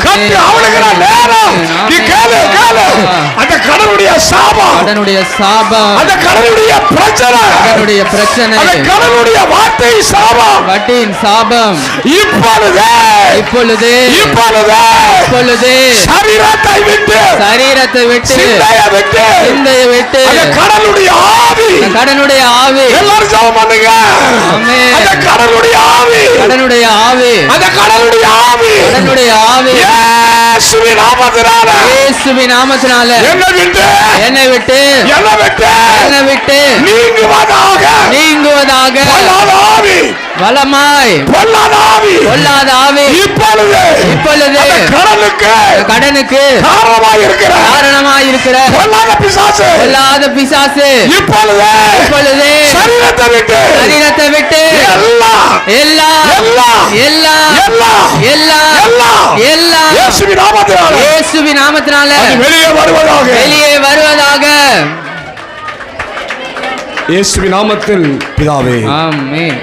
கட்டி அவளுகிற நேரம் நீ கேளு கேளு. அந்த கடனுடைய சாபம், கடனுடைய சாபம், அந்த கடனுடைய பிரச்சனை, கடனுடைய பிரச்சனை, அந்த கடனுடைய வார்த்தை சாபம், வட்டியின் சாபம் இப்பொழுது இப்பொழுது இப்பொழுது இப்பொழுது சரீரத்தை விட்டு, சரீரத்தை விட்டு, சிந்தையை விட்டு, சிந்தையை விட்டு, அந்த கடனுடைய ஆவி, கடனுடைய ஆவி, எல்லாரும் ஜெபம் பண்ணுங்க. ஆமென். அந்த கடனுடைய ஆவி, கடனுடைய ஆவி, அந்த கடனுடைய ஆவி, கடனுடைய ஆவி இயேசுவின் நாமத்தினால, இயேசுவின் நாமத்தினால என்னை விட்டு, என்னை விட்டு, என்னை விட்டு, என்னை விட்டு நீங்குவதாக, நீங்குவதாக. பொல்லாத ஆவி, வலமாய் பொல்லாத ஆவி, பொல்லாத ஆவி இப்பொழுது இப்பொழுது அந்த கடனுக்கு கடனுக்கு காரணமாய் இருக்கிற காரணமாய் இருக்கிற பொல்லாத பிசாசு, பொல்லாத பிசாசு இப்பொழுது இப்பொழுது சரீரத்தை விட்டு, சரீரத்தை விட்டு எல்லாம் எல்லாம் எல்லாம் எல்லாம் எல்லாம் எல்லாம் எல்லாம் எல்லாம் இயேசுவின் நாமத்தினால இயேசுவின் நாமத்தினால அது வெளியே வருவதாக, வெளியே வருவதாக. இயேசுவின் நாமத்தில் பிதாவே, ஆமென்.